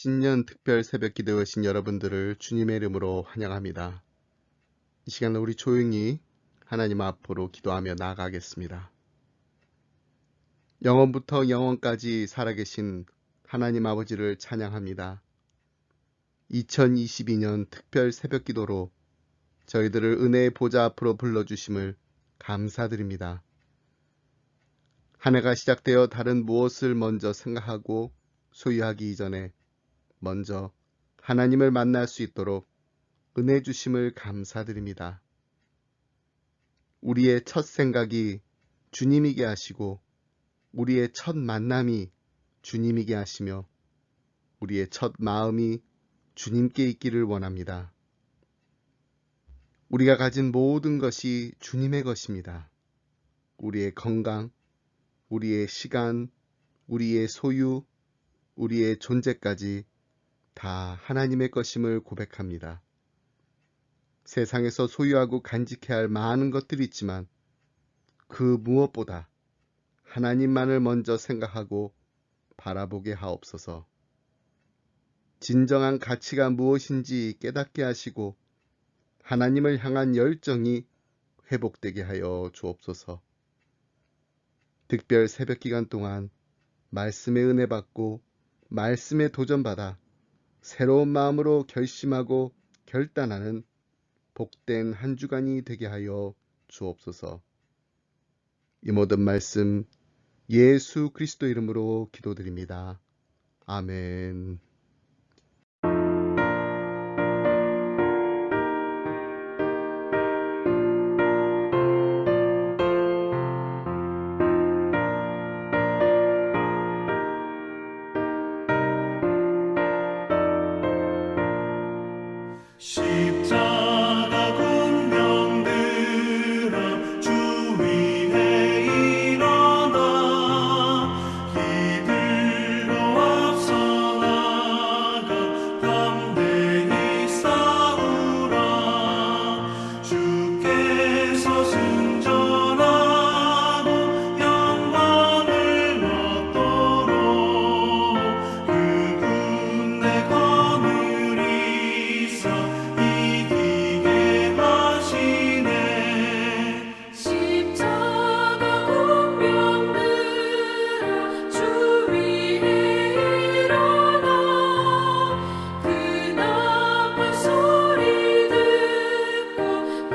신년 특별 새벽 기도에 오신 여러분들을 주님의 이름으로 환영합니다. 이 시간은 우리 조용히 하나님 앞으로 기도하며 나아가겠습니다. 영원부터 영원까지 살아계신 하나님 아버지를 찬양합니다. 2022년 특별 새벽 기도로 저희들을 은혜의 보좌 앞으로 불러주심을 감사드립니다. 한 해가 시작되어 다른 무엇을 먼저 생각하고 소유하기 이전에 먼저 하나님을 만날 수 있도록 은혜 주심을 감사드립니다. 우리의 첫 생각이 주님이게 하시고 우리의 첫 만남이 주님이게 하시며 우리의 첫 마음이 주님께 있기를 원합니다. 우리가 가진 모든 것이 주님의 것입니다. 우리의 건강, 우리의 시간, 우리의 소유, 우리의 존재까지 다 하나님의 것임을 고백합니다. 세상에서 소유하고 간직해야 할 많은 것들이 있지만 그 무엇보다 하나님만을 먼저 생각하고 바라보게 하옵소서. 진정한 가치가 무엇인지 깨닫게 하시고 하나님을 향한 열정이 회복되게 하여 주옵소서. 특별 새벽 기간 동안 말씀의 은혜 받고 말씀에 도전받아 새로운 마음으로 결심하고 결단하는 복된 한 주간이 되게 하여 주옵소서. 이 모든 말씀 예수 그리스도 이름으로 기도드립니다. 아멘. 십자가 군병들아 주 위에 일어나 이들로 앞서 나가 담대히 싸우라. 주께서 승전하고 영광을 얻도록 그 군대 거느리사 이기게 하시네. 십자가 군병들아 주 위에 일어나 그 나팔 소리 듣고 곧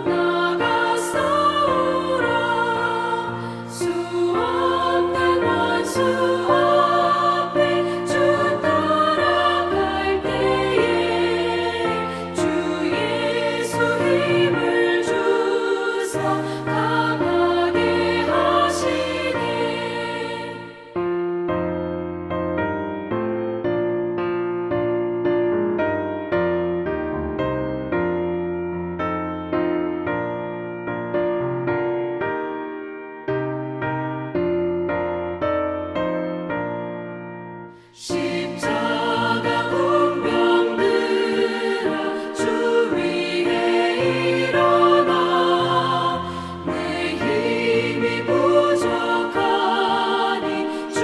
나가 싸우라. 수없는 원수 앞에 주 따라갈 때에 주 예수 힘을 주사 강하게 하시네. 십자가 군병들아 주 위에 일어나 내 힘이 부족하니 주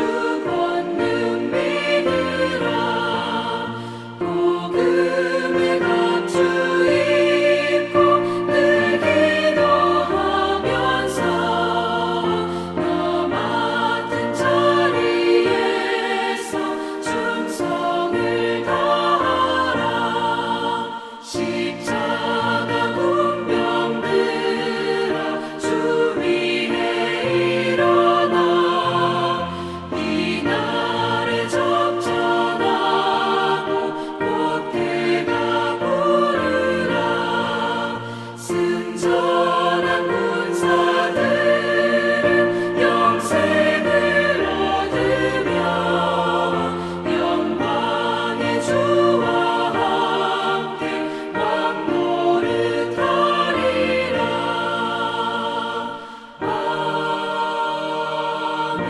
권능 믿으라. 복음의 갑주 입고 늘 기도하면서 너 맡은 자리에서 충성을 다하라. 십자가 군병들아 주 위에 일어나 이 날에 접전하고 곧 해가 부르라. 승전한 군사들은 영생을 얻으며 영광의 주와 함께 왕노릇하리라. 아멘.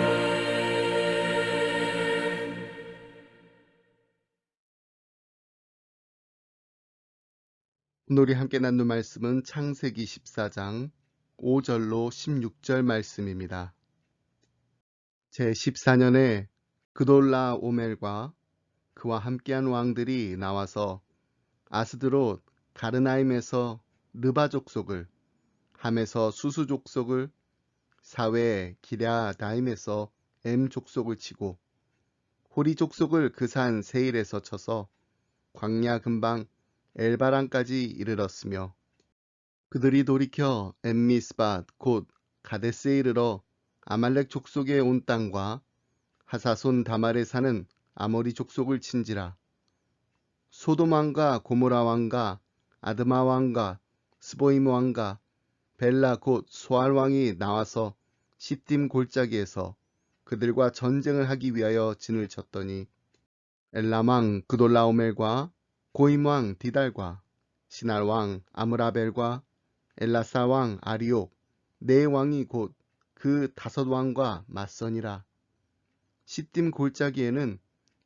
오늘 우리 함께 나눌 말씀은 창세기 14장 5절로 16절 말씀입니다. 제14년에 그돌라오멜과 그와 함께한 왕들이 나와서 아스드롯 가르나임에서 르바 족속을, 함에서 수수 족속을, 사외 기랴다임에서 엠 족속을 치고 호리 족속을 그 산 세일에서 쳐서 광야 근방 엘바란까지 이르렀으며 그들이 돌이켜 엠미스밧 곧 가데스에 이르러 아말렉 족속의 온 땅과 하사손 다말에 사는 아모리 족속을 친지라. 소돔 왕과 고모라 왕과 아드마 왕과 스보임 왕과 벨라 곧 소알 왕이 나와서 시딤 골짜기에서 그들과 전쟁을 하기 위하여 진을 쳤더니 엘람 왕 그돌라오멜과 고임 왕 디달과 시날 왕 아므라벨과 엘라사 왕 아리옥 네 왕이 곧 그 5 왕과 맞서니라. 시딤 골짜기에는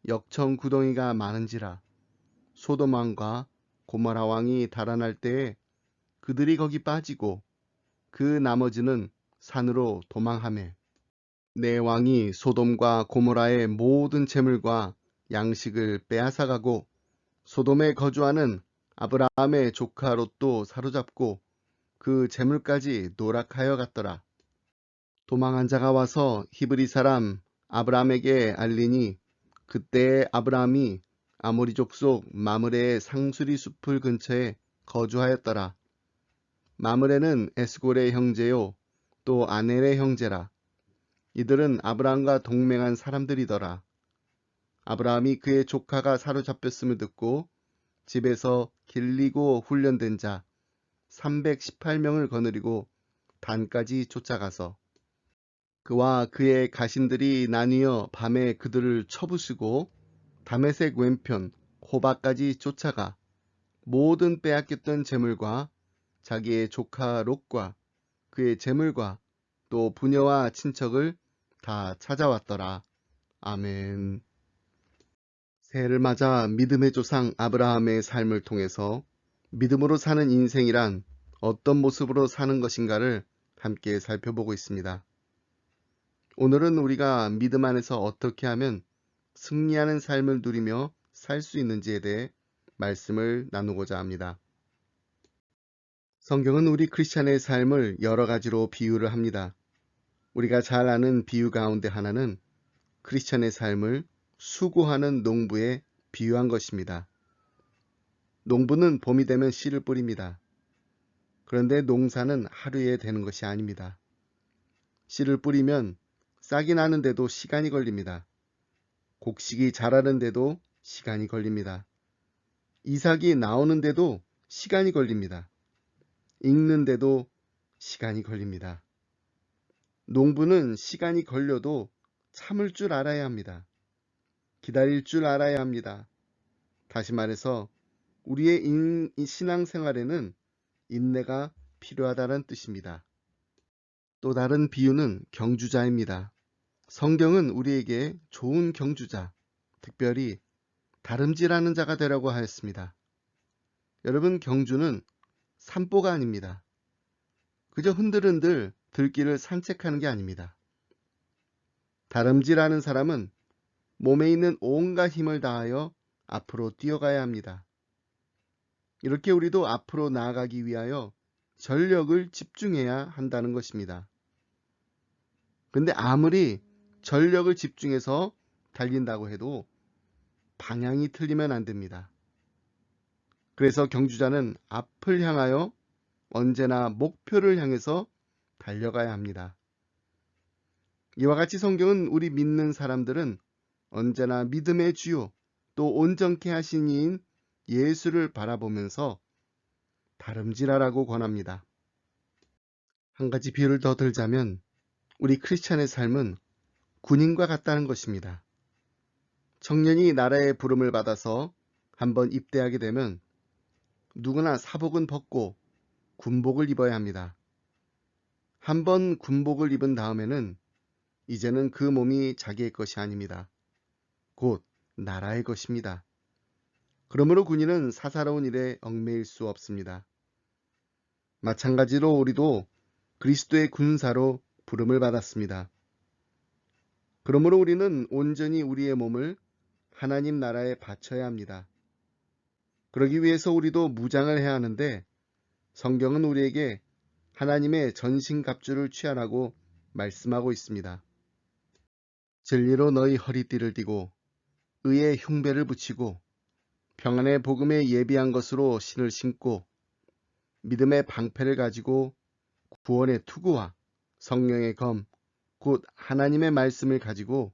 역청 구덩이가 많은지라. 소돔 왕과 고모라 왕이 달아날 때에 그들이 거기 빠지고 그 나머지는 산으로 도망하매 네 왕이 소돔과 고모라의 모든 재물과 양식을 빼앗아가고 소돔에 거주하는 아브라함의 조카 롯도 사로잡고 그 재물까지 노락하여 갔더라. 도망한 자가 와서 히브리 사람 아브라함에게 알리니 그때에 아브라함이 아모리 족속 마므레의 상수리 숲을 근처에 거주하였더라. 마므레는 에스골의 형제요 또 아넬의 형제라. 이들은 아브라함과 동맹한 사람들이더라. 아브라함이 그의 조카가 사로잡혔음을 듣고 집에서 길리고 훈련된 자 318명을 거느리고 단까지 쫓아가서 그와 그의 가신들이 나뉘어 밤에 그들을 쳐부수고 다메섹 왼편 호바까지 쫓아가 모든 빼앗겼던 재물과 자기의 조카 롯과 그의 재물과 또 부녀와 친척을 다 찾아왔더라. 아멘. 새해를 맞아 믿음의 조상 아브라함의 삶을 통해서 믿음으로 사는 인생이란 어떤 모습으로 사는 것인가를 함께 살펴보고 있습니다. 오늘은 우리가 믿음 안에서 어떻게 하면 승리하는 삶을 누리며 살 수 있는지에 대해 말씀을 나누고자 합니다. 성경은 우리 크리스찬의 삶을 여러 가지로 비유를 합니다. 우리가 잘 아는 비유 가운데 하나는 크리스찬의 삶을 수고하는 농부에 비유한 것입니다. 농부는 봄이 되면 씨를 뿌립니다. 그런데 농사는 하루에 되는 것이 아닙니다. 씨를 뿌리면 싹이 나는데도 시간이 걸립니다. 곡식이 자라는데도 시간이 걸립니다. 이삭이 나오는데도 시간이 걸립니다. 익는데도 시간이 걸립니다. 농부는 시간이 걸려도 참을 줄 알아야 합니다. 기다릴 줄 알아야 합니다. 다시 말해서 우리의 신앙생활에는 인내가 필요하다는 뜻입니다. 또 다른 비유는 경주자입니다. 성경은 우리에게 좋은 경주자, 특별히 다름질하는 자가 되라고 하였습니다. 여러분, 경주는 산보가 아닙니다. 그저 흔들흔들 들길을 산책하는 게 아닙니다. 다름질하는 사람은 몸에 있는 온갖 힘을 다하여 앞으로 뛰어가야 합니다. 이렇게 우리도 앞으로 나아가기 위하여 전력을 집중해야 한다는 것입니다. 근데 아무리 전력을 집중해서 달린다고 해도 방향이 틀리면 안 됩니다. 그래서 경주자는 앞을 향하여 언제나 목표를 향해서 달려가야 합니다. 이와 같이 성경은 우리 믿는 사람들은 언제나 믿음의 주요 또 온전케 하신 이인 예수를 바라보면서 다름질하라고 권합니다. 한 가지 비유를 더 들자면 우리 크리스찬의 삶은 군인과 같다는 것입니다. 청년이 나라의 부름을 받아서 한번 입대하게 되면 누구나 사복은 벗고 군복을 입어야 합니다. 한번 군복을 입은 다음에는 이제는 그 몸이 자기의 것이 아닙니다. 곧 나라의 것입니다. 그러므로 군인은 사사로운 일에 얽매일 수 없습니다. 마찬가지로 우리도 그리스도의 군사로 부름을 받았습니다. 그러므로 우리는 온전히 우리의 몸을 하나님 나라에 바쳐야 합니다. 그러기 위해서 우리도 무장을 해야 하는데 성경은 우리에게 하나님의 전신갑주를 취하라고 말씀하고 있습니다. 진리로 너희 허리띠를 띠고 의의 흉배를 붙이고 평안의 복음에 예비한 것으로 신을 신고 믿음의 방패를 가지고 구원의 투구와 성령의 검, 곧 하나님의 말씀을 가지고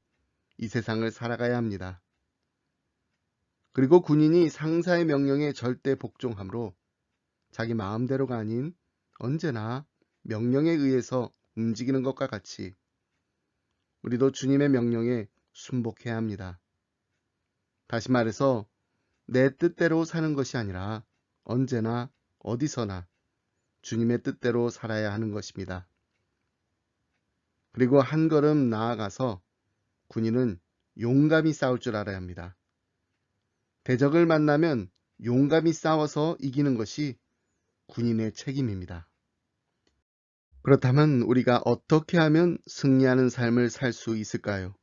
이 세상을 살아가야 합니다. 그리고 군인이 상사의 명령에 절대 복종함으로 자기 마음대로가 아닌 언제나 명령에 의해서 움직이는 것과 같이 우리도 주님의 명령에 순복해야 합니다. 다시 말해서 내 뜻대로 사는 것이 아니라 언제나 어디서나 주님의 뜻대로 살아야 하는 것입니다. 그리고 한 걸음 나아가서 군인은 용감히 싸울 줄 알아야 합니다. 대적을 만나면 용감히 싸워서 이기는 것이 군인의 책임입니다. 그렇다면 우리가 어떻게 하면 승리하는 삶을 살 수 있을까요?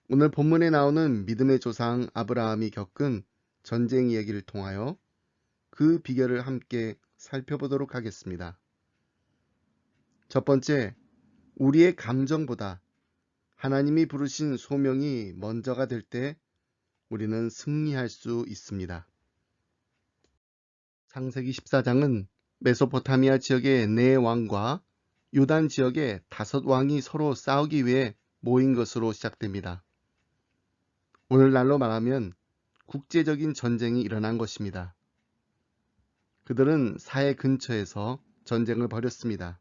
오늘 본문에 나오는 믿음의 조상 아브라함이 겪은 전쟁 이야기를 통하여 그 비결을 함께 살펴보도록 하겠습니다. 첫 번째, 우리의 감정보다 하나님이 부르신 소명이 먼저가 될 때 우리는 승리할 수 있습니다. 창세기 14장은 메소포타미아 지역의 4왕과 요단 지역의 5왕이 서로 싸우기 위해 모인 것으로 시작됩니다. 오늘날로 말하면 국제적인 전쟁이 일어난 것입니다. 그들은 사해 근처에서 전쟁을 벌였습니다.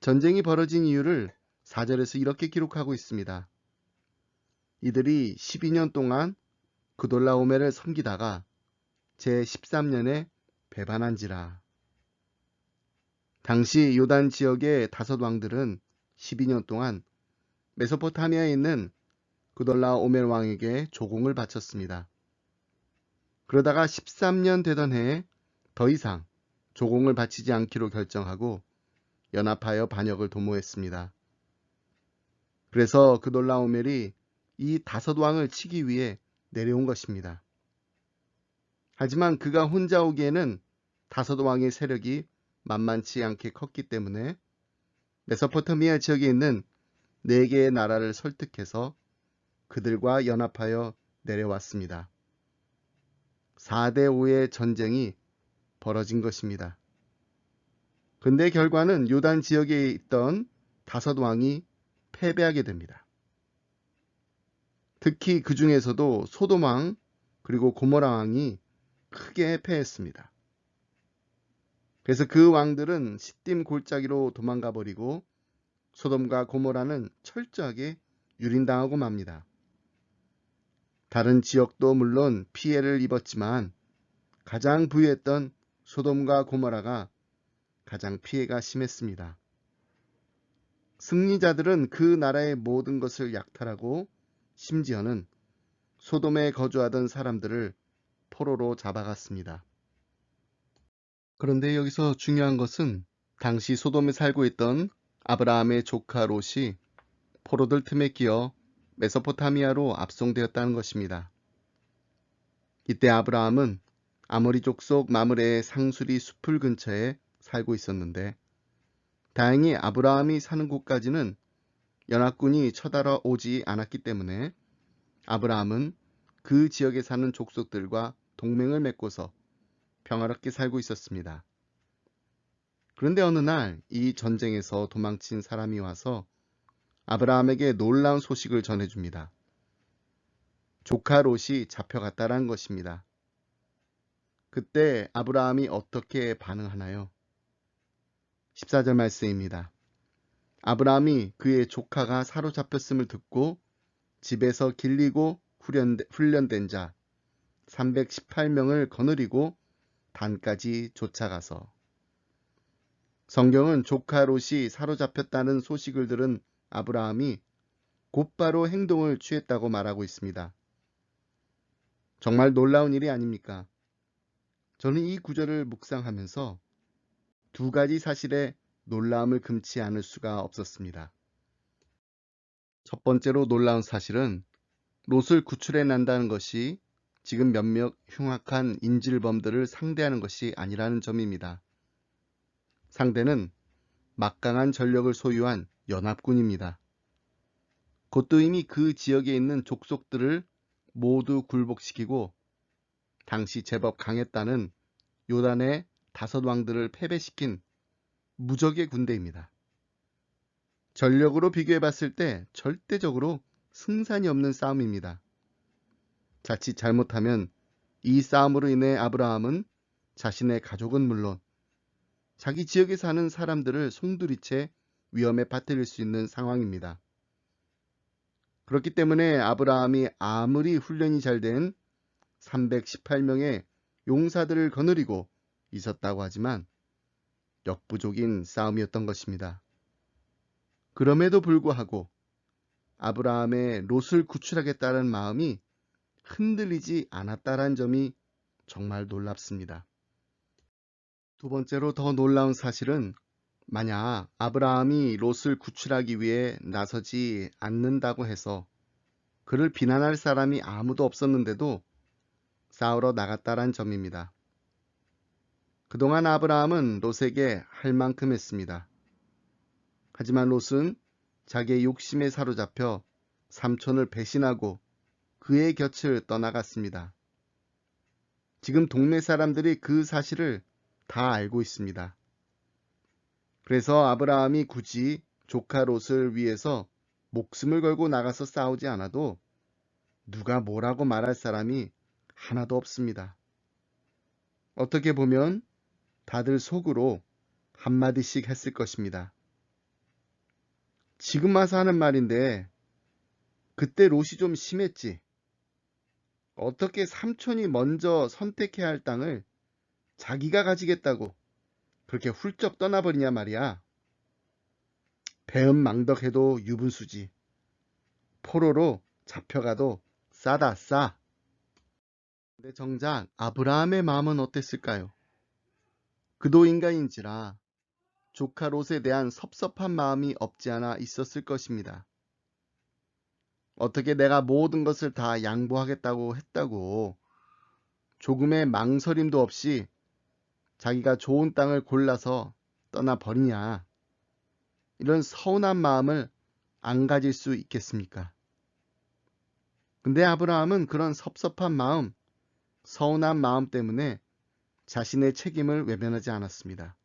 전쟁이 벌어진 이유를 4절에서 이렇게 기록하고 있습니다. 이들이 12년 동안 그돌라오멜을 섬기다가 제13년에 배반한지라. 당시 요단 지역의 5왕들은 12년 동안 메소포타미아에 있는 그돌라오멜 왕에게 조공을 바쳤습니다. 그러다가 13년 되던 해에 더 이상 조공을 바치지 않기로 결정하고 연합하여 반역을 도모했습니다. 그래서 그돌라오멜이 이 5왕을 치기 위해 내려온 것입니다. 하지만 그가 혼자 오기에는 5왕의 세력이 만만치 않게 컸기 때문에 메소포타미아 지역에 있는 4개의 나라를 설득해서 그들과 연합하여 내려왔습니다. 4대5의 전쟁이 벌어진 것입니다. 근데 결과는 요단 지역에 있던 5왕이 패배하게 됩니다. 특히 그 중에서도 소돔 왕 그리고 고모라 왕이 크게 패했습니다. 그래서 그 왕들은 시딤 골짜기로 도망가 버리고 소돔과 고모라는 철저하게 유린당하고 맙니다. 다른 지역도 물론 피해를 입었지만 가장 부유했던 소돔과 고모라가 가장 피해가 심했습니다. 승리자들은 그 나라의 모든 것을 약탈하고 심지어는 소돔에 거주하던 사람들을 포로로 잡아갔습니다. 그런데 여기서 중요한 것은 당시 소돔에 살고 있던 아브라함의 조카 롯이 포로들 틈에 끼어 메소포타미아로 압송되었다는 것입니다. 이때 아브라함은 아모리 족속 마므레의 상수리 숲을 근처에 살고 있었는데 다행히 아브라함이 사는 곳까지는 연합군이 쳐들어오지 않았기 때문에 아브라함은 그 지역에 사는 족속들과 동맹을 맺고서 평화롭게 살고 있었습니다. 그런데 어느 날 이 전쟁에서 도망친 사람이 와서 아브라함에게 놀라운 소식을 전해줍니다. 조카 롯이 잡혀갔다는 것입니다. 그때 아브라함이 어떻게 반응하나요? 14절 말씀입니다. 아브라함이 그의 조카가 사로잡혔음을 듣고 집에서 길리고 훈련된 자 318명을 거느리고 단까지 쫓아가서. 성경은 조카 롯이 사로잡혔다는 소식을 들은 아브라함이 곧바로 행동을 취했다고 말하고 있습니다. 정말 놀라운 일이 아닙니까? 저는 이 구절을 묵상하면서 2가지 사실에 놀라움을 금치 않을 수가 없었습니다. 첫 번째로 놀라운 사실은 롯을 구출해 난다는 것이 지금 몇몇 흉악한 인질범들을 상대하는 것이 아니라는 점입니다. 상대는 막강한 전력을 소유한 연합군입니다. 곧도 이미 그 지역에 있는 족속들을 모두 굴복시키고 당시 제법 강했다는 요단의 5왕들을 패배시킨 무적의 군대입니다. 전력으로 비교해 봤을 때 절대적으로 승산이 없는 싸움입니다. 자칫 잘못하면 이 싸움으로 인해 아브라함은 자신의 가족은 물론 자기 지역에 사는 사람들을 송두리째 위험에 빠뜨릴 수 있는 상황입니다. 그렇기 때문에 아브라함이 아무리 훈련이 잘 된 318명의 용사들을 거느리고 있었다고 하지만 역부족인 싸움이었던 것입니다. 그럼에도 불구하고 아브라함의 롯을 구출하겠다는 마음이 흔들리지 않았다는 점이 정말 놀랍습니다. 두 번째로 더 놀라운 사실은 만약 아브라함이 롯을 구출하기 위해 나서지 않는다고 해서 그를 비난할 사람이 아무도 없었는데도 싸우러 나갔다란 점입니다. 그동안 아브라함은 롯에게 할 만큼 했습니다. 하지만 롯은 자기의 욕심에 사로잡혀 삼촌을 배신하고 그의 곁을 떠나갔습니다. 지금 동네 사람들이 그 사실을 다 알고 있습니다. 그래서 아브라함이 굳이 조카 롯을 위해서 목숨을 걸고 나가서 싸우지 않아도 누가 뭐라고 말할 사람이 하나도 없습니다. 어떻게 보면 다들 속으로 한마디씩 했을 것입니다. 지금 와서 하는 말인데 그때 롯이 좀 심했지. 어떻게 삼촌이 먼저 선택해야 할 땅을 자기가 가지겠다고 그렇게 훌쩍 떠나버리냐 말이야. 배은망덕해도 유분수지. 포로로 잡혀가도 싸다 싸. 근데 정작 아브라함의 마음은 어땠을까요? 그도 인간인지라 조카 롯에 대한 섭섭한 마음이 없지 않아 있었을 것입니다. 어떻게 내가 모든 것을 다 양보하겠다고 했다고 조금의 망설임도 없이 자기가 좋은 땅을 골라서 떠나버리냐. 이런 서운한 마음을 안 가질 수 있겠습니까? 근데 아브라함은 그런 섭섭한 마음, 서운한 마음 때문에 자신의 책임을 외면하지 않았습니다.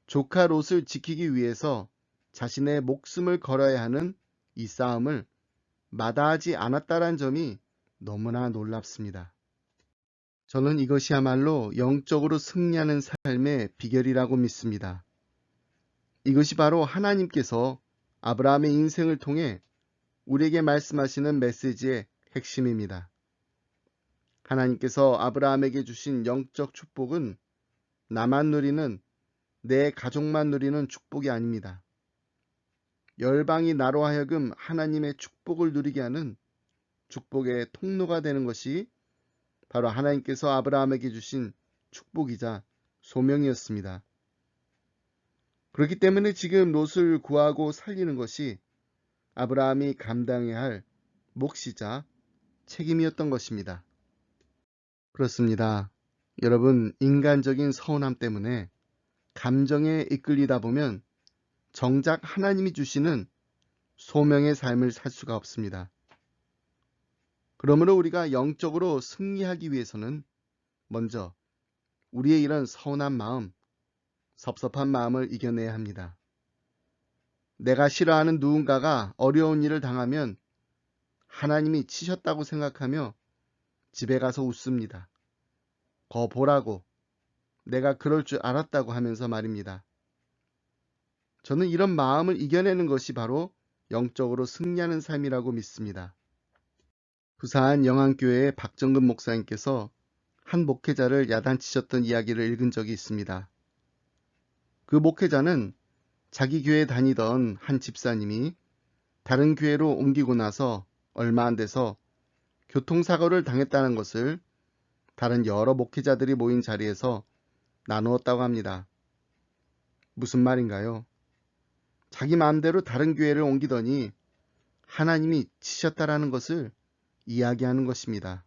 조카 롯을 지키기 위해서 자신의 목숨을 걸어야 하는 이 싸움을 마다하지 않았다는 점이 너무나 놀랍습니다. 저는 이것이야말로 영적으로 승리하는 삶의 비결이라고 믿습니다. 이것이 바로 하나님께서 아브라함의 인생을 통해 우리에게 말씀하시는 메시지의 핵심입니다. 하나님께서 아브라함에게 주신 영적 축복은 나만 누리는, 내 가족만 누리는 축복이 아닙니다. 열방이 나로 하여금 하나님의 축복을 누리게 하는 축복의 통로가 되는 것이 바로 하나님께서 아브라함에게 주신 축복이자 소명이었습니다. 그렇기 때문에 지금 롯을 구하고 살리는 것이 아브라함이 감당해야 할 몫이자 책임이었던 것입니다. 그렇습니다. 여러분, 인간적인 서운함 때문에 감정에 이끌리다 보면 정작 하나님이 주시는 소명의 삶을 살 수가 없습니다. 그러므로 우리가 영적으로 승리하기 위해서는 먼저 우리의 이런 서운한 마음, 섭섭한 마음을 이겨내야 합니다. 내가 싫어하는 누군가가 어려운 일을 당하면 하나님이 치셨다고 생각하며 집에 가서 웃습니다. 거 보라고, 내가 그럴 줄 알았다고 하면서 말입니다. 저는 이런 마음을 이겨내는 것이 바로 영적으로 승리하는 삶이라고 믿습니다. 부산 영안교회의 박정근 목사님께서 한 목회자를 야단치셨던 이야기를 읽은 적이 있습니다. 그 목회자는 자기 교회에 다니던 한 집사님이 다른 교회로 옮기고 나서 얼마 안 돼서 교통사고를 당했다는 것을 다른 여러 목회자들이 모인 자리에서 나누었다고 합니다. 무슨 말인가요? 자기 마음대로 다른 교회를 옮기더니 하나님이 치셨다라는 것을 이야기하는 것입니다.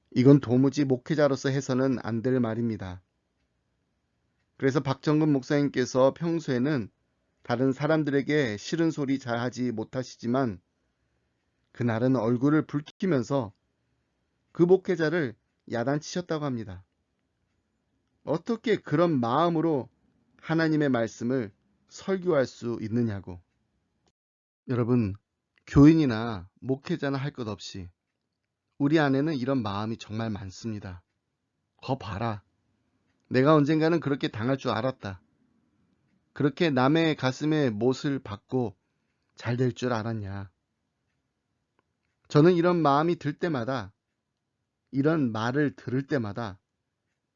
이건 도무지 목회자로서 해서는 안 될 말입니다. 그래서 박정근 목사님께서 평소에는 다른 사람들에게 싫은 소리 잘 하지 못하시지만 그날은 얼굴을 붉히면서 그 목회자를 야단치셨다고 합니다. 어떻게 그런 마음으로 하나님의 말씀을 설교할 수 있느냐고. 여러분, 교인이나 목회자나 할 것 없이 우리 안에는 이런 마음이 정말 많습니다. 봐라. 내가 언젠가는 그렇게 당할 줄 알았다. 그렇게 남의 가슴에 못을 박고 잘 될 줄 알았냐. 저는 이런 마음이 들 때마다, 이런 말을 들을 때마다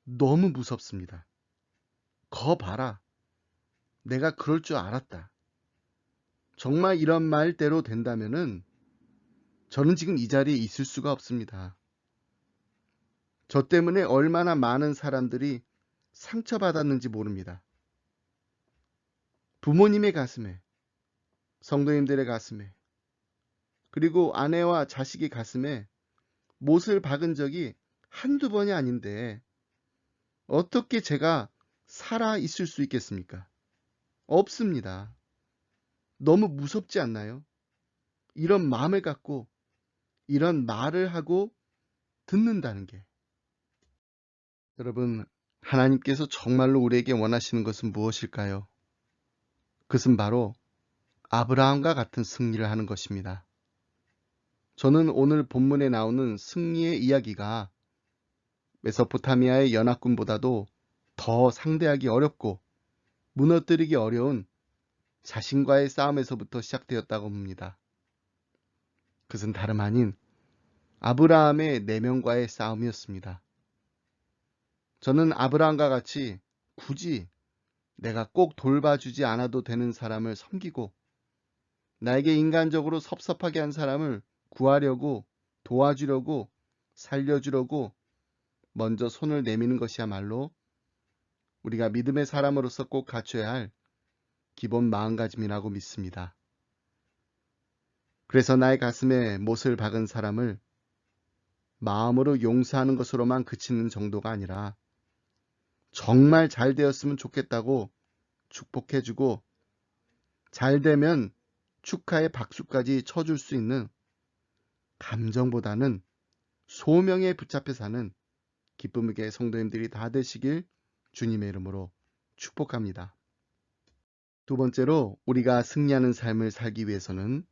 너무 무섭습니다. 봐라. 내가 그럴 줄 알았다. 정말 이런 말대로 된다면은 저는 지금 이 자리에 있을 수가 없습니다. 저 때문에 얼마나 많은 사람들이 상처받았는지 모릅니다. 부모님의 가슴에, 성도님들의 가슴에, 그리고 아내와 자식의 가슴에 못을 박은 적이 한두 번이 아닌데 어떻게 제가 살아 있을 수 있겠습니까? 없습니다. 너무 무섭지 않나요? 이런 마음을 갖고 이런 말을 하고 듣는다는 게. 여러분, 하나님께서 정말로 우리에게 원하시는 것은 무엇일까요? 그것은 바로 아브라함과 같은 승리를 하는 것입니다. 저는 오늘 본문에 나오는 승리의 이야기가 메소포타미아의 연합군보다도 더 상대하기 어렵고 무너뜨리기 어려운 자신과의 싸움에서부터 시작되었다고 봅니다. 그것은 다름 아닌 아브라함의 내면과의 싸움이었습니다. 저는 아브라함과 같이 굳이 내가 꼭 돌봐주지 않아도 되는 사람을 섬기고 나에게 인간적으로 섭섭하게 한 사람을 구하려고 도와주려고 살려주려고 먼저 손을 내미는 것이야말로 우리가 믿음의 사람으로서 꼭 갖춰야 할 기본 마음가짐이라고 믿습니다. 그래서 나의 가슴에 못을 박은 사람을 마음으로 용서하는 것으로만 그치는 정도가 아니라 정말 잘 되었으면 좋겠다고 축복해주고 잘 되면 축하의 박수까지 쳐줄 수 있는 감정보다는 소명에 붙잡혀 사는 기쁨의 성도님들이 다 되시길 주님의 이름으로 축복합니다. 두 번째로 우리가 승리하는 삶을 살기 위해서는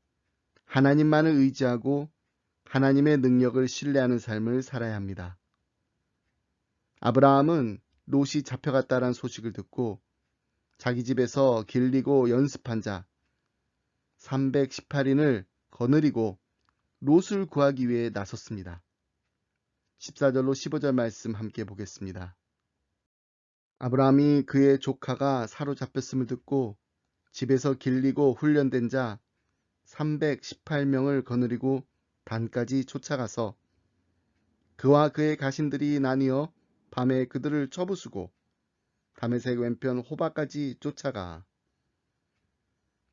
하나님만을 의지하고 하나님의 능력을 신뢰하는 삶을 살아야 합니다. 아브라함은 롯이 잡혀갔다는 소식을 듣고 자기 집에서 길리고 연습한 자 318인을 거느리고 롯을 구하기 위해 나섰습니다. 14절로 15절 말씀 함께 보겠습니다. 아브라함이 그의 조카가 사로잡혔음을 듣고 집에서 길리고 훈련된 자 318명을 거느리고 단까지 쫓아가서 그와 그의 가신들이 나뉘어 밤에 그들을 쳐부수고 다메섹 왼편 호바까지 쫓아가.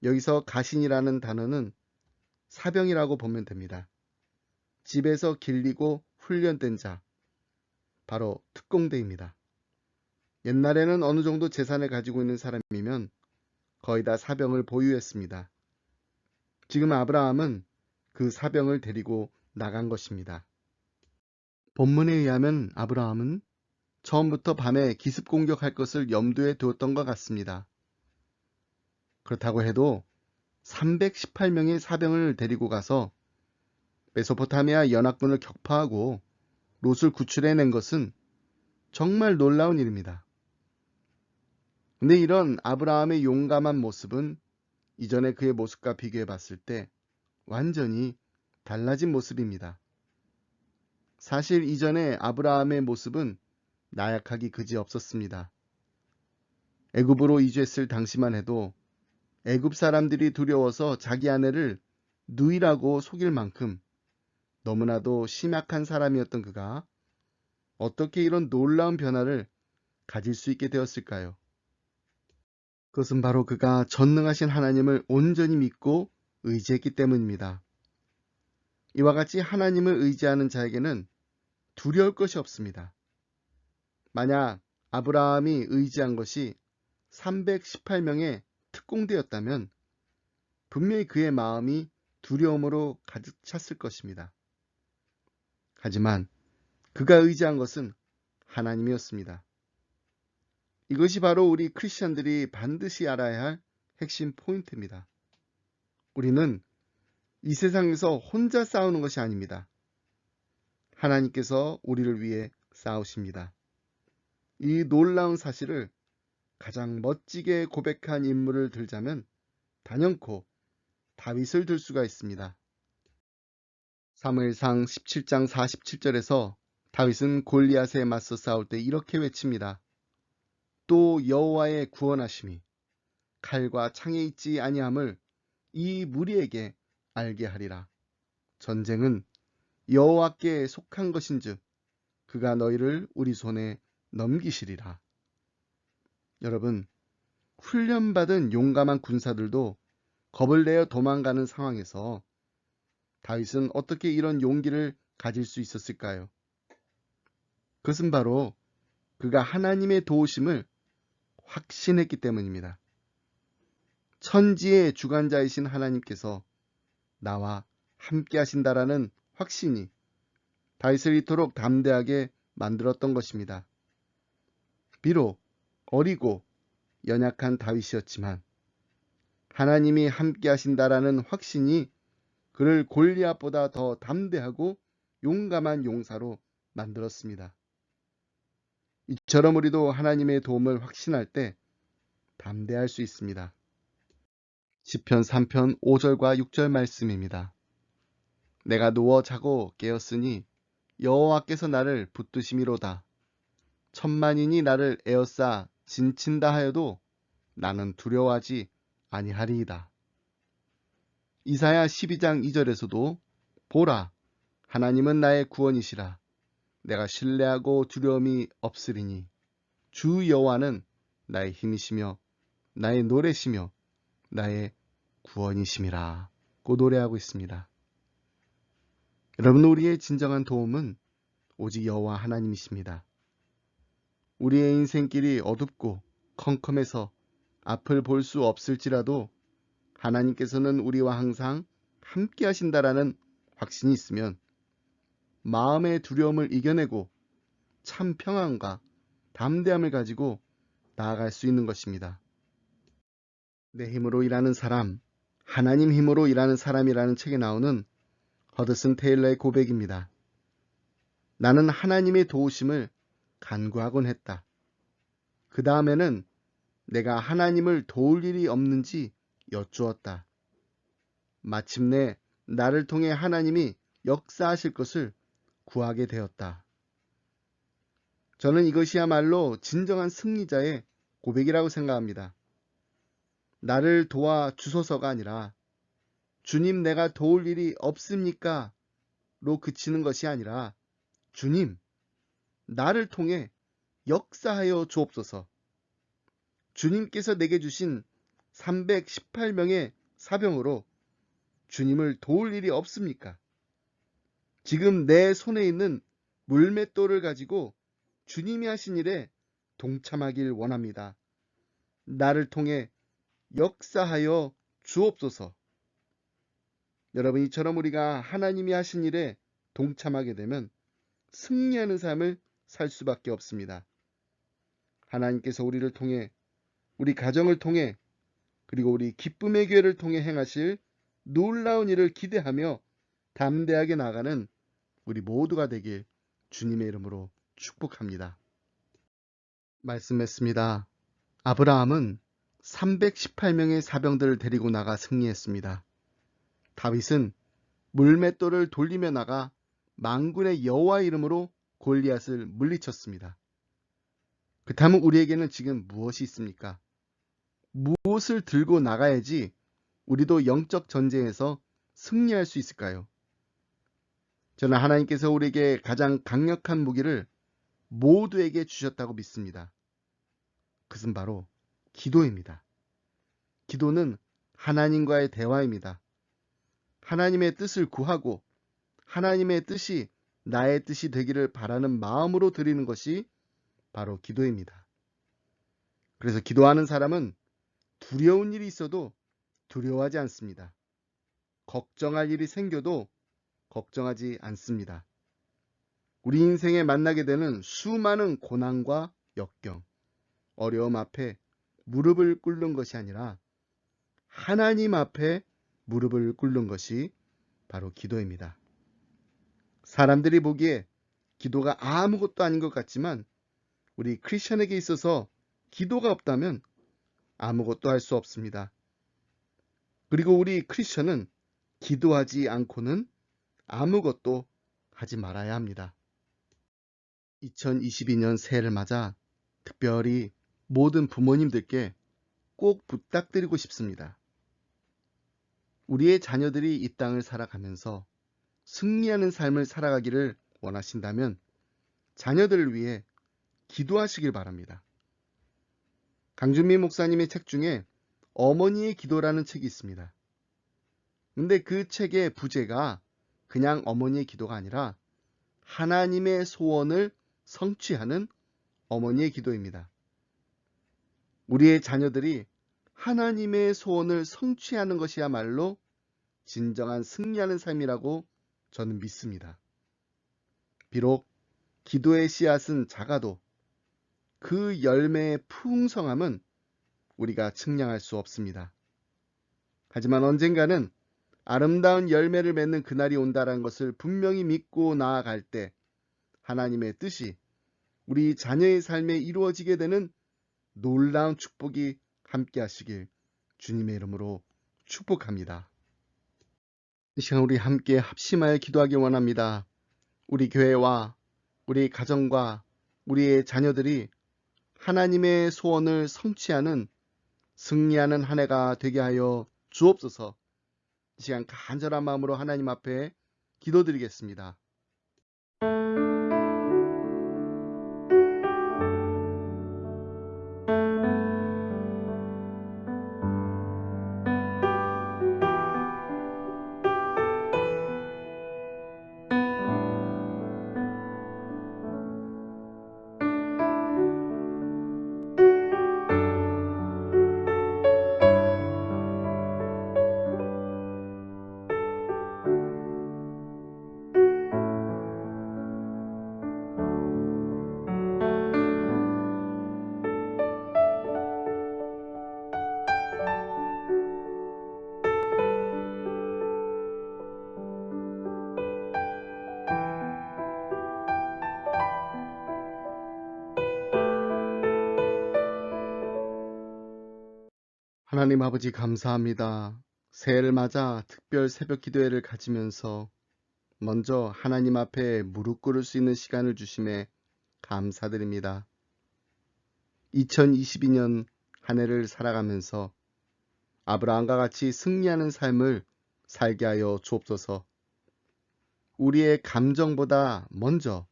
여기서 가신이라는 단어는 사병이라고 보면 됩니다. 집에서 길리고 훈련된 자, 바로 특공대입니다. 옛날에는 어느 정도 재산을 가지고 있는 사람이면 거의 다 사병을 보유했습니다. 지금 아브라함은 그 사병을 데리고 나간 것입니다. 본문에 의하면 아브라함은 처음부터 밤에 기습 공격할 것을 염두에 두었던 것 같습니다. 그렇다고 해도 318명의 사병을 데리고 가서 메소포타미아 연합군을 격파하고 롯을 구출해낸 것은 정말 놀라운 일입니다. 근데 이런 아브라함의 용감한 모습은 이전의 그의 모습과 비교해 봤을 때 완전히 달라진 모습입니다. 사실 이전의 아브라함의 모습은 나약하기 그지없었습니다. 애굽으로 이주했을 당시만 해도 애굽 사람들이 두려워서 자기 아내를 누이라고 속일 만큼 너무나도 심약한 사람이었던 그가 어떻게 이런 놀라운 변화를 가질 수 있게 되었을까요? 그것은 바로 그가 전능하신 하나님을 온전히 믿고 의지했기 때문입니다. 이와 같이 하나님을 의지하는 자에게는 두려울 것이 없습니다. 만약 아브라함이 의지한 것이 318명의 특공대였다면 분명히 그의 마음이 두려움으로 가득 찼을 것입니다. 하지만 그가 의지한 것은 하나님이었습니다. 이것이 바로 우리 크리스천들이 반드시 알아야 할 핵심 포인트입니다. 우리는 이 세상에서 혼자 싸우는 것이 아닙니다. 하나님께서 우리를 위해 싸우십니다. 이 놀라운 사실을 가장 멋지게 고백한 인물을 들자면 단연코 다윗을 들 수가 있습니다. 사무엘상 17장 47절에서 다윗은 골리앗에 맞서 싸울 때 이렇게 외칩니다. 또 여호와의 구원하심이 칼과 창에 있지 아니함을 이 무리에게 알게 하리라. 전쟁은 여호와께 속한 것인즉 그가 너희를 우리 손에 넘기시리라. 여러분, 훈련받은 용감한 군사들도 겁을 내어 도망가는 상황에서 다윗은 어떻게 이런 용기를 가질 수 있었을까요? 그것은 바로 그가 하나님의 도우심을 확신했기 때문입니다. 천지의 주관자이신 하나님께서 나와 함께 하신다라는 확신이 다윗을 이토록 담대하게 만들었던 것입니다. 비록 어리고 연약한 다윗이었지만 하나님이 함께 하신다라는 확신이 그를 골리앗보다 더 담대하고 용감한 용사로 만들었습니다. 이처럼 우리도 하나님의 도움을 확신할 때 담대할 수 있습니다. 시편 3편 5절과 6절 말씀입니다. 내가 누워 자고 깨었으니 여호와께서 나를 붙드심이로다. 천만인이 나를 에워싸 진친다 하여도 나는 두려워하지 아니하리이다. 이사야 12장 2절에서도 보라, 하나님은 나의 구원이시라. 내가 신뢰하고 두려움이 없으리니 주 여호와는 나의 힘이시며 나의 노래시며 나의 구원이심이라 고 노래하고 있습니다. 여러분, 우리의 진정한 도움은 오직 여호와 하나님이십니다. 우리의 인생길이 어둡고 컴컴해서 앞을 볼 수 없을지라도 하나님께서는 우리와 항상 함께 하신다라는 확신이 있으면 마음의 두려움을 이겨내고 참 평안과 담대함을 가지고 나아갈 수 있는 것입니다. 내 힘으로 일하는 사람, 하나님 힘으로 일하는 사람이라는 책에 나오는 허드슨 테일러의 고백입니다. 나는 하나님의 도우심을 간구하곤 했다. 그 다음에는 내가 하나님을 도울 일이 없는지 여쭈었다. 마침내 나를 통해 하나님이 역사하실 것을 구하게 되었다. 저는 이것이야말로 진정한 승리자의 고백이라고 생각합니다. 나를 도와주소서가 아니라 주님, 내가 도울 일이 없습니까? 로 그치는 것이 아니라 주님, 나를 통해 역사하여 주옵소서. 주님께서 내게 주신 318명의 사병으로 주님을 도울 일이 없습니까? 지금 내 손에 있는 물맷돌을 가지고 주님이 하신 일에 동참하길 원합니다. 나를 통해 역사하여 주옵소서. 여러분, 이처럼 우리가 하나님이 하신 일에 동참하게 되면 승리하는 삶을 살 수밖에 없습니다. 하나님께서 우리를 통해, 우리 가정을 통해, 그리고 우리 기쁨의 교회를 통해 행하실 놀라운 일을 기대하며 담대하게 나가는 우리 모두가 되길 주님의 이름으로 축복합니다. 말씀했습니다. 아브라함은 318명의 사병들을 데리고 나가 승리했습니다. 다윗은 물맷돌을 돌리며 나가 만군의 여호와 이름으로 골리앗을 물리쳤습니다. 그렇다면 우리에게는 지금 무엇이 있습니까? 무엇을 들고 나가야지 우리도 영적 전쟁에서 승리할 수 있을까요? 저는 하나님께서 우리에게 가장 강력한 무기를 모두에게 주셨다고 믿습니다. 그것은 바로 기도입니다. 기도는 하나님과의 대화입니다. 하나님의 뜻을 구하고 하나님의 뜻이 나의 뜻이 되기를 바라는 마음으로 드리는 것이 바로 기도입니다. 그래서 기도하는 사람은 두려운 일이 있어도 두려워하지 않습니다. 걱정할 일이 생겨도 걱정하지 않습니다. 우리 인생에 만나게 되는 수많은 고난과 역경, 어려움 앞에 무릎을 꿇는 것이 아니라 하나님 앞에 무릎을 꿇는 것이 바로 기도입니다. 사람들이 보기에 기도가 아무것도 아닌 것 같지만 우리 크리스천에게 있어서 기도가 없다면 아무것도 할 수 없습니다. 그리고 우리 크리스천은 기도하지 않고는 아무것도 하지 말아야 합니다. 2022년 새해를 맞아 특별히 모든 부모님들께 꼭 부탁드리고 싶습니다. 우리의 자녀들이 이 땅을 살아가면서 승리하는 삶을 살아가기를 원하신다면 자녀들을 위해 기도하시길 바랍니다. 강준미 목사님의 책 중에 어머니의 기도라는 책이 있습니다. 근데 그 책의 부제가 그냥 어머니의 기도가 아니라 하나님의 소원을 성취하는 어머니의 기도입니다. 우리의 자녀들이 하나님의 소원을 성취하는 것이야말로 진정한 승리하는 삶이라고 저는 믿습니다. 비록 기도의 씨앗은 작아도 그 열매의 풍성함은 우리가 측량할 수 없습니다. 하지만 언젠가는 아름다운 열매를 맺는 그날이 온다는 것을 분명히 믿고 나아갈 때 하나님의 뜻이 우리 자녀의 삶에 이루어지게 되는 놀라운 축복이 함께 하시길 주님의 이름으로 축복합니다. 이 시간 우리 함께 합심하여 기도하기 원합니다. 우리 교회와 우리 가정과 우리의 자녀들이 하나님의 소원을 성취하는 승리하는 한 해가 되게 하여 주옵소서. 이 시간 간절한 마음으로 하나님 앞에 기도드리겠습니다. 하나님 아버지 감사합니다. 새해를 맞아 특별 새벽 기도회를 가지면서 먼저 하나님 앞에 무릎 꿇을 수 있는 시간을 주심에 감사드립니다. 2022년 한 해를 살아가면서 아브라함과 같이 승리하는 삶을 살게 하여 주옵소서. 우리의 감정보다 먼저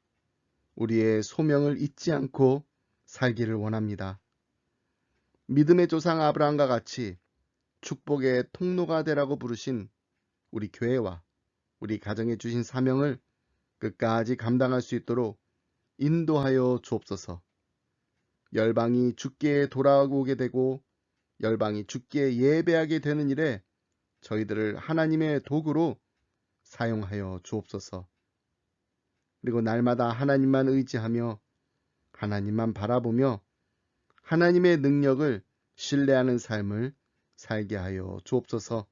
우리의 소명을 잊지 않고 살기를 원합니다. 믿음의 조상 아브라함과 같이 축복의 통로가 되라고 부르신 우리 교회와 우리 가정에 주신 사명을 끝까지 감당할 수 있도록 인도하여 주옵소서. 열방이 주께 돌아오게 되고 열방이 주께 예배하게 되는 일에 저희들을 하나님의 도구로 사용하여 주옵소서. 그리고 날마다 하나님만 의지하며 하나님만 바라보며 하나님의 능력을 신뢰하는 삶을 살게 하여 주옵소서.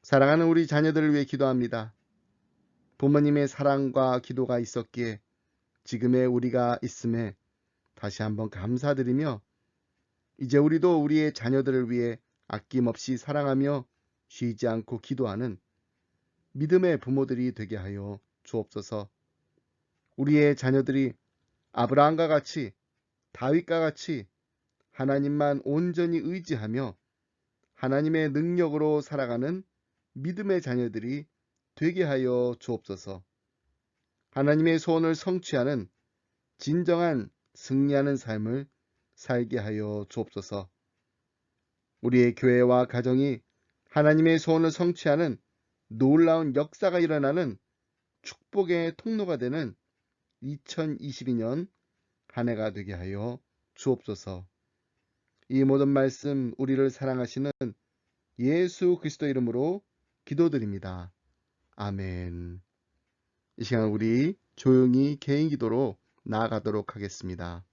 사랑하는 우리 자녀들을 위해 기도합니다. 부모님의 사랑과 기도가 있었기에 지금의 우리가 있음에 다시 한번 감사드리며 이제 우리도 우리의 자녀들을 위해 아낌없이 사랑하며 쉬지 않고 기도하는 믿음의 부모들이 되게 하여 주옵소서. 우리의 자녀들이 아브라함과 같이 다윗과 같이 하나님만 온전히 의지하며 하나님의 능력으로 살아가는 믿음의 자녀들이 되게 하여 주옵소서. 하나님의 소원을 성취하는 진정한 승리하는 삶을 살게 하여 주옵소서. 우리의 교회와 가정이 하나님의 소원을 성취하는 놀라운 역사가 일어나는 축복의 통로가 되는 2022년 한 해가 되게 하여 주옵소서. 이 모든 말씀 우리를 사랑하시는 예수 그리스도 이름으로 기도드립니다. 아멘. 이 시간 우리 조용히 개인 기도로 나아가도록 하겠습니다.